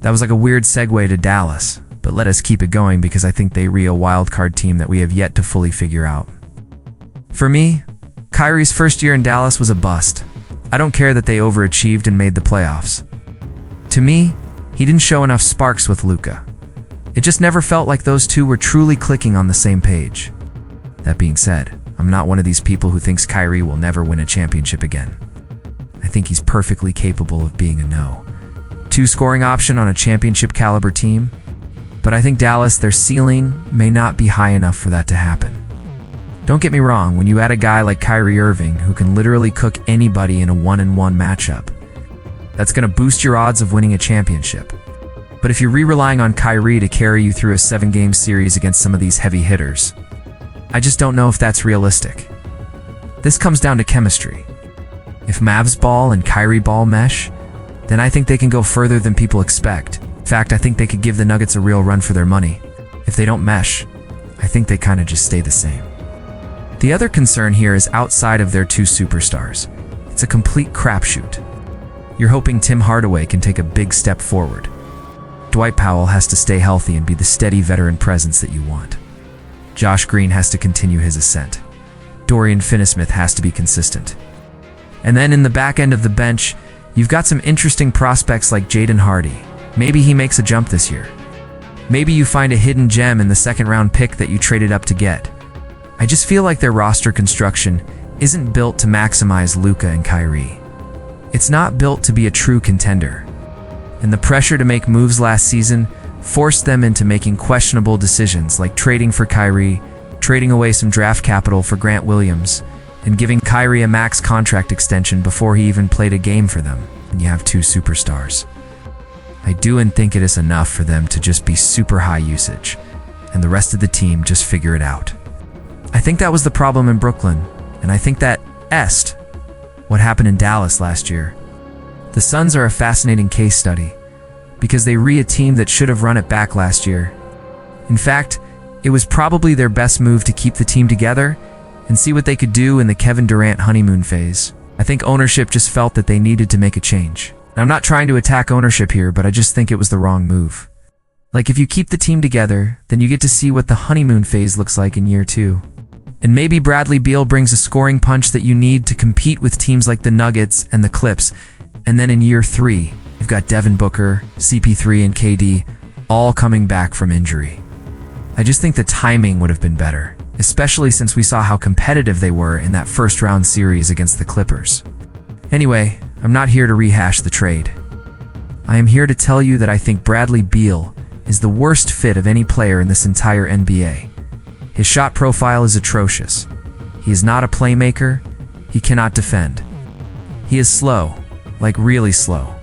That was like a weird segue to Dallas, but let us keep it going because I think they're a wildcard team that we have yet to fully figure out. For me, Kyrie's first year in Dallas was a bust. I don't care that they overachieved and made the playoffs. To me, he didn't show enough sparks with Luka. It just never felt like those two were truly clicking on the same page. That being said, I'm not one of these people who thinks Kyrie will never win a championship again. I think he's perfectly capable of being a no-2 scoring option on a championship caliber team, but I think Dallas, their ceiling may not be high enough for that to happen. Don't get me wrong, when you add a guy like Kyrie Irving who can literally cook anybody in a 1-on-1 matchup, that's going to boost your odds of winning a championship. But if you're relying on Kyrie to carry you through a 7-game series against some of these heavy hitters, I just don't know if that's realistic. This comes down to chemistry. If Mavs ball and Kyrie ball mesh, then I think they can go further than people expect. In fact, I think they could give the Nuggets a real run for their money. If they don't mesh, I think they kind of just stay the same. The other concern here is outside of their two superstars. It's a complete crapshoot. You're hoping Tim Hardaway can take a big step forward. Dwight Powell has to stay healthy and be the steady veteran presence that you want. Josh Green has to continue his ascent. Dorian Finney-Smith has to be consistent. And then in the back end of the bench, you've got some interesting prospects like Jaden Hardy. Maybe he makes a jump this year. Maybe you find a hidden gem in the second-round pick that you traded up to get. I just feel like their roster construction isn't built to maximize Luka and Kyrie. It's not built to be a true contender. And the pressure to make moves last season forced them into making questionable decisions like trading for Kyrie, trading away some draft capital for Grant Williams, and giving Kyrie a max contract extension before he even played a game for them, and you have two superstars. I do think it is enough for them to just be super high usage, and the rest of the team just figure it out. I think that was the problem in Brooklyn, and I think that what happened in Dallas last year. The Suns are a fascinating case study, because they a team that should have run it back last year. In fact, it was probably their best move to keep the team together and see what they could do in the Kevin Durant honeymoon phase. I think ownership just felt that they needed to make a change. And I'm not trying to attack ownership here, but I just think it was the wrong move. Like, if you keep the team together, then you get to see what the honeymoon phase looks like in year 2. And maybe Bradley Beal brings a scoring punch that you need to compete with teams like the Nuggets and the Clips. And then in year 3, you've got Devin Booker, CP3, and KD all coming back from injury. I just think the timing would have been better, especially since we saw how competitive they were in that first-round series against the Clippers. Anyway, I'm not here to rehash the trade. I am here to tell you that I think Bradley Beal is the worst fit of any player in this entire NBA. His shot profile is atrocious. He is not a playmaker. He cannot defend. He is slow, like really slow.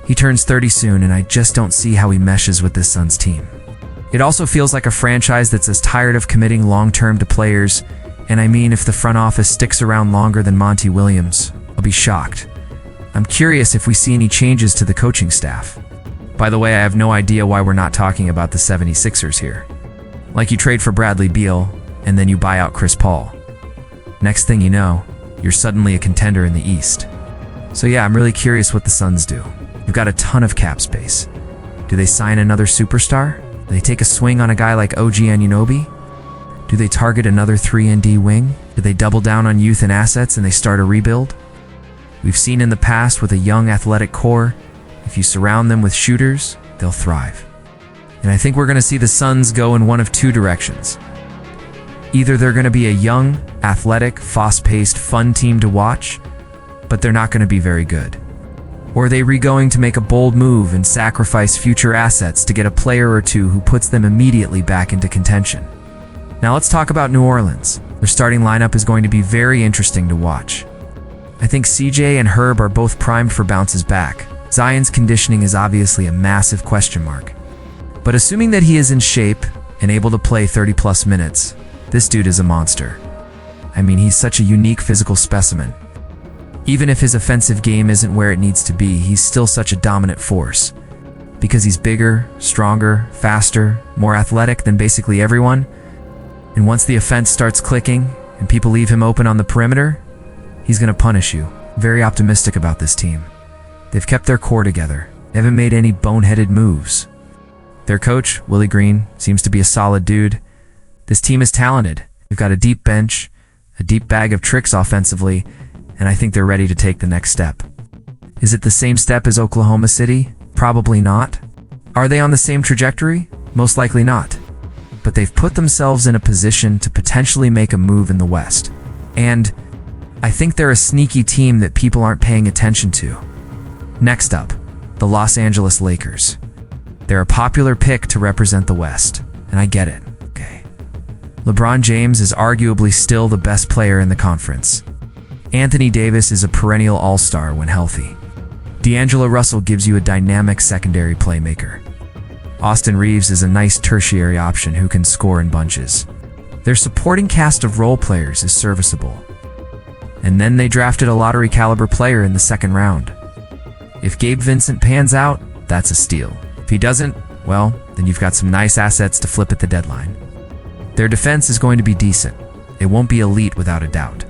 He turns 30 soon, and I just don't see how he meshes with this Suns team. It also feels like a franchise that's as tired of committing long-term to players, and I mean, if the front office sticks around longer than Monty Williams, I'll be shocked. I'm curious if we see any changes to the coaching staff. By the way, I have no idea why we're not talking about the 76ers here. Like, you trade for Bradley Beal, and then you buy out Chris Paul. Next thing you know, you're suddenly a contender in the East. So yeah, I'm really curious what the Suns do. You've got a ton of cap space. Do they sign another superstar? Do they take a swing on a guy like OG Anunoby? Do they target another 3-and-D wing? Do they double down on youth and assets and they start a rebuild? We've seen in the past with a young athletic core, if you surround them with shooters, they'll thrive. And I think we're going to see the Suns go in one of two directions. Either they're going to be a young, athletic, fast-paced, fun team to watch, but they're not going to be very good. Or are they going to make a bold move and sacrifice future assets to get a player or two who puts them immediately back into contention? Now let's talk about New Orleans. Their starting lineup is going to be very interesting to watch. I think CJ and Herb are both primed for bounces back. Zion's conditioning is obviously a massive question mark. But assuming that he is in shape and able to play 30-plus minutes, this dude is a monster. I mean, he's such a unique physical specimen. Even if his offensive game isn't where it needs to be, he's still such a dominant force. Because he's bigger, stronger, faster, more athletic than basically everyone. And once the offense starts clicking and people leave him open on the perimeter, he's going to punish you. Very optimistic about this team. They've kept their core together. They haven't made any boneheaded moves. Their coach, Willie Green, seems to be a solid dude. This team is talented. We've got a deep bench, a deep bag of tricks offensively, and I think they're ready to take the next step. Is it the same step as Oklahoma City? Probably not. Are they on the same trajectory? Most likely not. But they've put themselves in a position to potentially make a move in the West. And I think they're a sneaky team that people aren't paying attention to. Next up, the Los Angeles Lakers. They're a popular pick to represent the West, and I get it. Okay. LeBron James is arguably still the best player in the conference. Anthony Davis is a perennial all-star when healthy. D'Angelo Russell gives you a dynamic secondary playmaker. Austin Reeves is a nice tertiary option who can score in bunches. Their supporting cast of role players is serviceable. And then they drafted a lottery caliber player in the second round. If Gabe Vincent pans out, that's a steal. If he doesn't, well, then you've got some nice assets to flip at the deadline. Their defense is going to be decent. It won't be elite without a doubt.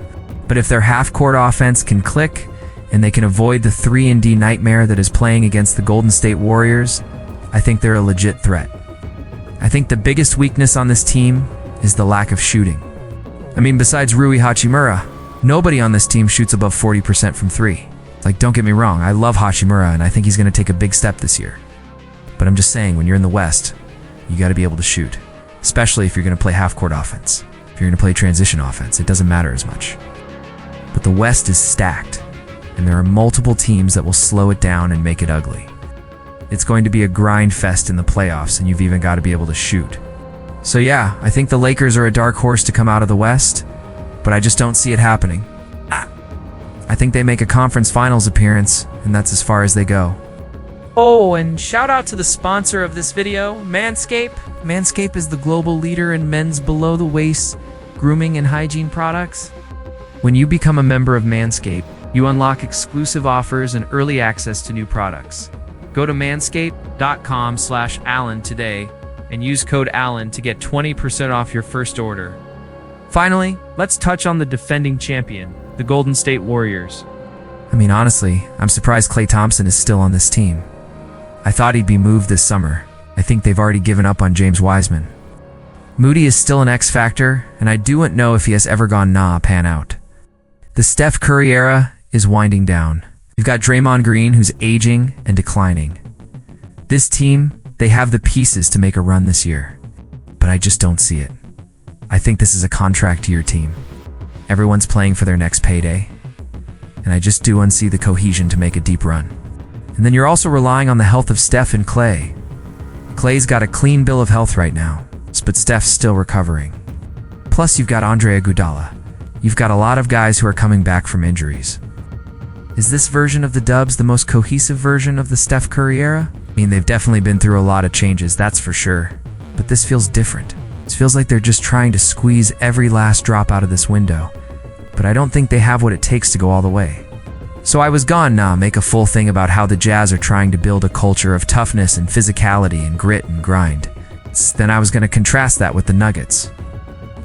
But if their half-court offense can click, and they can avoid the 3-and-D nightmare that is playing against the Golden State Warriors, I think they're a legit threat. I think the biggest weakness on this team is the lack of shooting. I mean, besides Rui Hachimura, nobody on this team shoots above 40% from three. Like, don't get me wrong, I love Hachimura, and I think he's going to take a big step this year. But I'm just saying, when you're in the West, you got to be able to shoot, especially if you're going to play half-court offense. If you're going to play transition offense, it doesn't matter as much. But the West is stacked, and there are multiple teams that will slow it down and make it ugly. It's going to be a grind fest in the playoffs, and you've even got to be able to shoot. So yeah, I think the Lakers are a dark horse to come out of the West, but I just don't see it happening. I think they make a conference finals appearance, and that's as far as they go. Oh, and shout out to the sponsor of this video, Manscaped. Manscaped is the global leader in men's below-the-waist grooming and hygiene products. When you become a member of Manscaped, you unlock exclusive offers and early access to new products. Go to manscaped.com/Allen today and use code Allen to get 20% off your first order. Finally, let's touch on the defending champion, the Golden State Warriors. I mean, honestly, I'm surprised Klay Thompson is still on this team. I thought he'd be moved this summer. I think they've already given up on James Wiseman. Moody is still an X factor, and I don't know if he has ever gone pan out. The Steph Curry era is winding down. You've got Draymond Green, who's aging and declining. This team, they have the pieces to make a run this year, but I just don't see it. I think this is a contract year team. Everyone's playing for their next payday, and I just don't see the cohesion to make a deep run. And then you're also relying on the health of Steph and Klay. Klay's got a clean bill of health right now, but Steph's still recovering. Plus, you've got Andre Iguodala. You've got a lot of guys who are coming back from injuries. Is this version of the Dubs the most cohesive version of the Steph Curry era? I mean, they've definitely been through a lot of changes, that's for sure. But this feels different. It feels like they're just trying to squeeze every last drop out of this window. But I don't think they have what it takes to go all the way. So I was gonna make a full thing about how the Jazz are trying to build a culture of toughness and physicality and grit and grind. Then I was going to contrast that with the Nuggets.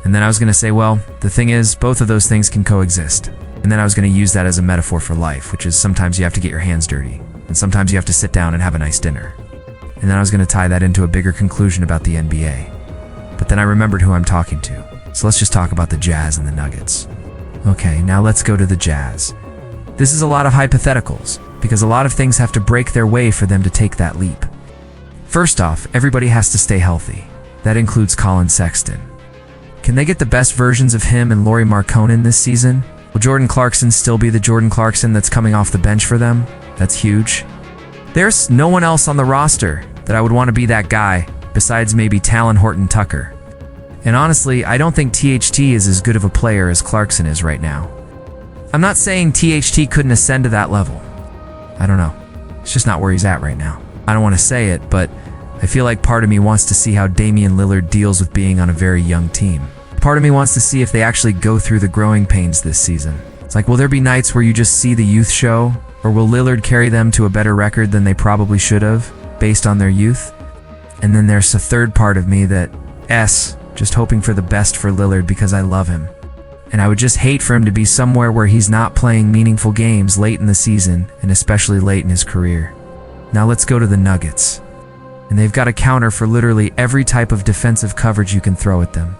And then I was going to say, well, the thing is, both of those things can coexist. And then I was going to use that as a metaphor for life, which is sometimes you have to get your hands dirty, and sometimes you have to sit down and have a nice dinner. And then I was going to tie that into a bigger conclusion about the NBA. But then I remembered who I'm talking to. So let's just talk about the Jazz and the Nuggets. Okay, now let's go to the Jazz. This is a lot of hypotheticals, because a lot of things have to break their way for them to take that leap. First off, everybody has to stay healthy. That includes Colin Sexton. Can they get the best versions of him and Lauri Markkanen this season? Will Jordan Clarkson still be the Jordan Clarkson that's coming off the bench for them? That's huge. There's no one else on the roster that I would want to be that guy, besides maybe Talon Horton-Tucker. And honestly, I don't think THT is as good of a player as Clarkson is right now. I'm not saying THT couldn't ascend to that level. I don't know. It's just not where he's at right now. I don't want to say it, but I feel like part of me wants to see how Damian Lillard deals with being on a very young team. Part of me wants to see if they actually go through the growing pains this season. It's like, will there be nights where you just see the youth show? Or will Lillard carry them to a better record than they probably should have, based on their youth? And then there's a third part of me that, just hoping for the best for Lillard because I love him. And I would just hate for him to be somewhere where he's not playing meaningful games late in the season, and especially late in his career. Now let's go to the Nuggets. And they've got a counter for literally every type of defensive coverage you can throw at them.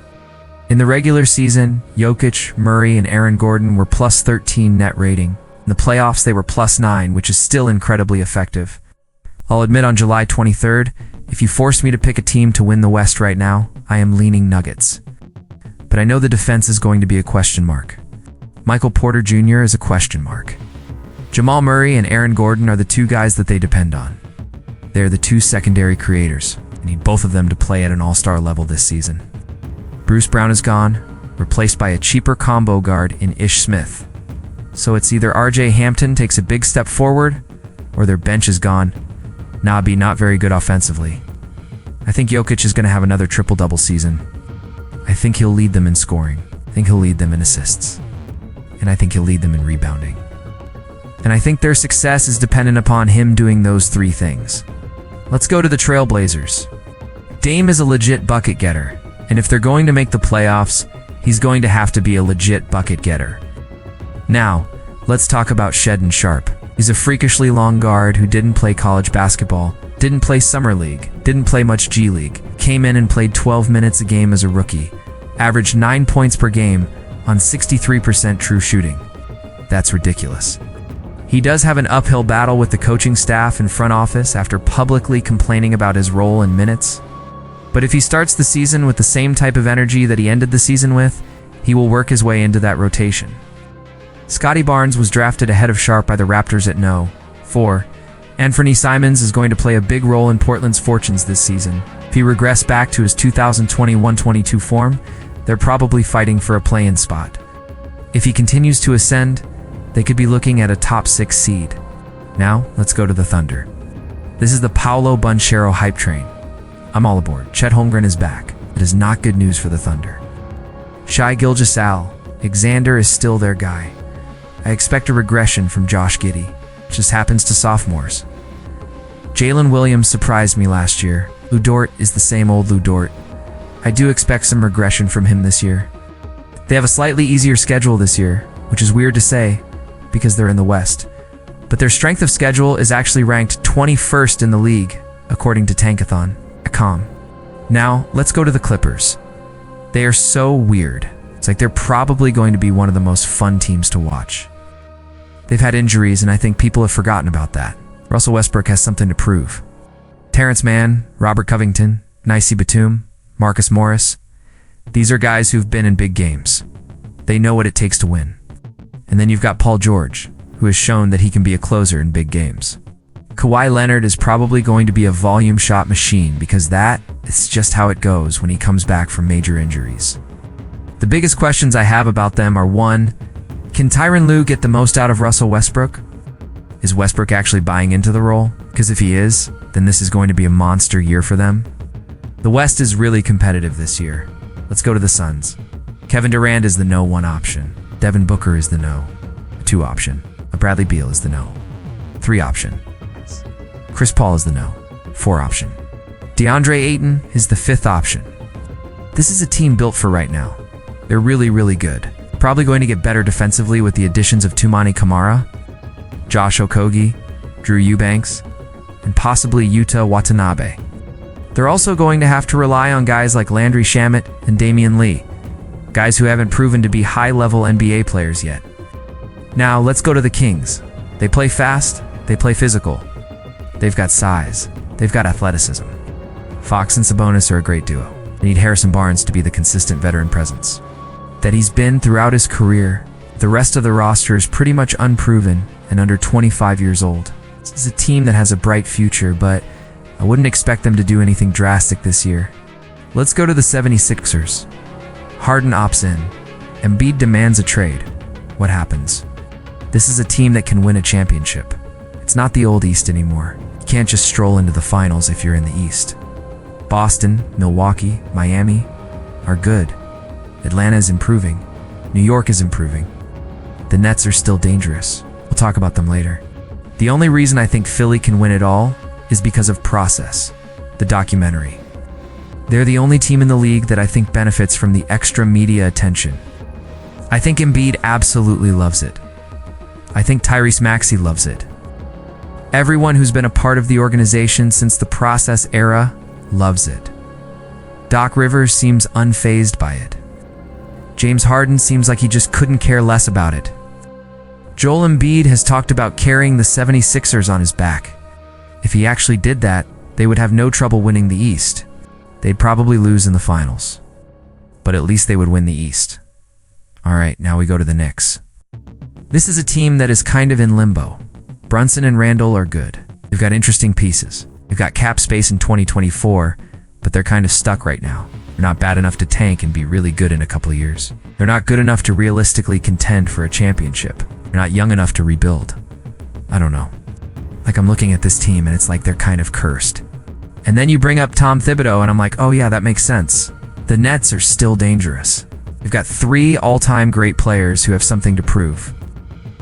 In the regular season, Jokic, Murray, and Aaron Gordon were plus 13 net rating. In the playoffs, they were plus 9, which is still incredibly effective. I'll admit on July 23rd, if you force me to pick a team to win the West right now, I am leaning Nuggets. But I know the defense is going to be a question mark. Michael Porter Jr. is a question mark. Jamal Murray and Aaron Gordon are the two guys that they depend on. They are the two secondary creators. They need both of them to play at an all-star level this season. Bruce Brown is gone, replaced by a cheaper combo guard in Ish Smith. So it's either RJ Hampton takes a big step forward, or their bench is gone. Nabi not very good offensively. I think Jokic is going to have another triple-double season. I think he'll lead them in scoring. I think he'll lead them in assists. And I think he'll lead them in rebounding. And I think their success is dependent upon him doing those three things. Let's go to the Trailblazers. Dame is a legit bucket getter, and if they're going to make the playoffs, he's going to have to be a legit bucket getter. Now, let's talk about Shaedon Sharpe. He's a freakishly long guard who didn't play college basketball, didn't play summer league, didn't play much G League, came in and played 12 minutes a game as a rookie, averaged 9 points per game on 63% true shooting. That's ridiculous. He does have an uphill battle with the coaching staff and front office after publicly complaining about his role in minutes. But if he starts the season with the same type of energy that he ended the season with, he will work his way into that rotation. Scotty Barnes was drafted ahead of Sharpe by the Raptors at No. 4. Anthony Simons is going to play a big role in Portland's fortunes this season. If he regressed back to his 2021-22 form, they're probably fighting for a play-in spot. If he continues to ascend, they could be looking at a top 6 seed. Now, let's go to the Thunder. This is the Paolo Banchero hype train. I'm all aboard. Chet Holmgren is back. It is not good news for the Thunder. Shai Gilgeous-Alexander is still their guy. I expect a regression from Josh Giddey. It just happens to sophomores. Jalen Williams surprised me last year. Lu Dort is the same old Lu Dort. I do expect some regression from him this year. They have a slightly easier schedule this year, which is weird to say because they're in the West. But their strength of schedule is actually ranked 21st in the league, according to Tankathon.com. Now, let's go to the Clippers. They are so weird. It's like they're probably going to be one of the most fun teams to watch. They've had injuries, and I think people have forgotten about that. Russell Westbrook has something to prove. Terrence Mann, Robert Covington, Nicey Batum, Marcus Morris. These are guys who've been in big games. They know what it takes to win. And then you've got Paul George, who has shown that he can be a closer in big games. Kawhi Leonard is probably going to be a volume shot machine because that is just how it goes when he comes back from major injuries. The biggest questions I have about them are 1. Can Tyronn Lue get the most out of Russell Westbrook? Is Westbrook actually buying into the role? Because if he is, then this is going to be a monster year for them. The West is really competitive this year. Let's go to the Suns. Kevin Durant is the no 1 option. Devin Booker is the no 2 option. Bradley Beal is the no 3 option. Chris Paul is the no 4 option. DeAndre Ayton is the 5th option. This is a team built for right now. They're really, really good. Probably going to get better defensively with the additions of Toumani Camara, Josh Okogie, Drew Eubanks, and possibly Yuta Watanabe. They're also going to have to rely on guys like Landry Shamet and Damian Lee, guys who haven't proven to be high-level NBA players yet. Now, let's go to the Kings. They play fast, they play physical. They've got size, they've got athleticism. Fox and Sabonis are a great duo. They need Harrison Barnes to be the consistent veteran presence that he's been throughout his career. The rest of the roster is pretty much unproven and under 25 years old. This is a team that has a bright future, but I wouldn't expect them to do anything drastic this year. Let's go to the 76ers. Harden opts in. Embiid demands a trade. What happens? This is a team that can win a championship. It's not the old East anymore. You can't just stroll into the finals if you're in the East. Boston, Milwaukee, Miami are good. Atlanta is improving. New York is improving. The Nets are still dangerous. We'll talk about them later. The only reason I think Philly can win it all is because of Process, the documentary. They're the only team in the league that I think benefits from the extra media attention. I think Embiid absolutely loves it. I think Tyrese Maxey loves it. Everyone who's been a part of the organization since the process era loves it. Doc Rivers seems unfazed by it. James Harden seems like he just couldn't care less about it. Joel Embiid has talked about carrying the 76ers on his back. If he actually did that, they would have no trouble winning the East. They'd probably lose in the finals. But at least they would win the East. Alright, now we go to the Knicks. This is a team that is kind of in limbo. Brunson and Randall are good. They've got interesting pieces. They've got cap space in 2024, but they're kind of stuck right now. They're not bad enough to tank and be really good in a couple of years. They're not good enough to realistically contend for a championship. They're not young enough to rebuild. I don't know. Like, I'm looking at this team and it's like they're kind of cursed. And then you bring up Tom Thibodeau and I'm like, oh yeah, that makes sense. The Nets are still dangerous. They've got 3 all-time great players who have something to prove.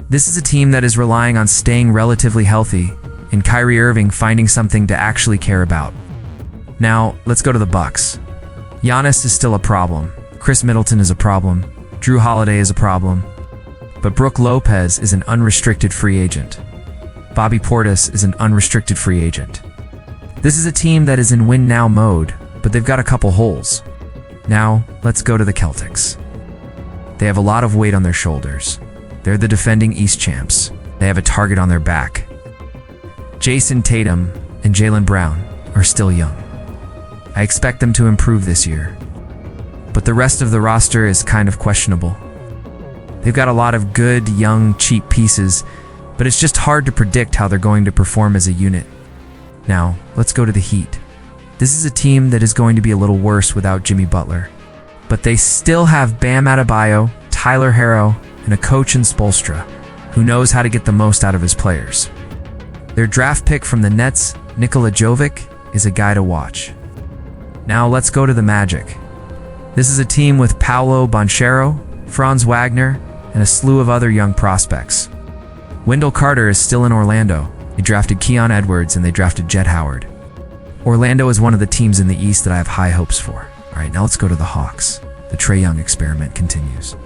This is a team that is relying on staying relatively healthy and Kyrie Irving finding something to actually care about. Now, let's go to the Bucks. Giannis is still a problem. Chris Middleton is a problem. Drew Holiday is a problem. But Brook Lopez is an unrestricted free agent. Bobby Portis is an unrestricted free agent. This is a team that is in win-now mode, but they've got a couple holes. Now, let's go to the Celtics. They have a lot of weight on their shoulders. They're the defending East champs. They have a target on their back. Jason Tatum and Jaylen Brown are still young. I expect them to improve this year. But the rest of the roster is kind of questionable. They've got a lot of good, young, cheap pieces, but it's just hard to predict how they're going to perform as a unit. Now, let's go to the Heat. This is a team that is going to be a little worse without Jimmy Butler. But they still have Bam Adebayo, Tyler Herro, and a coach in Spoelstra, who knows how to get the most out of his players. Their draft pick from the Nets, Nikola Jovic, is a guy to watch. Now let's go to the Magic. This is a team with Paolo Banchero, Franz Wagner, and a slew of other young prospects. Wendell Carter is still in Orlando. They drafted Keon Edwards and they drafted Jett Howard. Orlando is one of the teams in the East that I have high hopes for. All right, now let's go to the Hawks. The Trae Young experiment continues.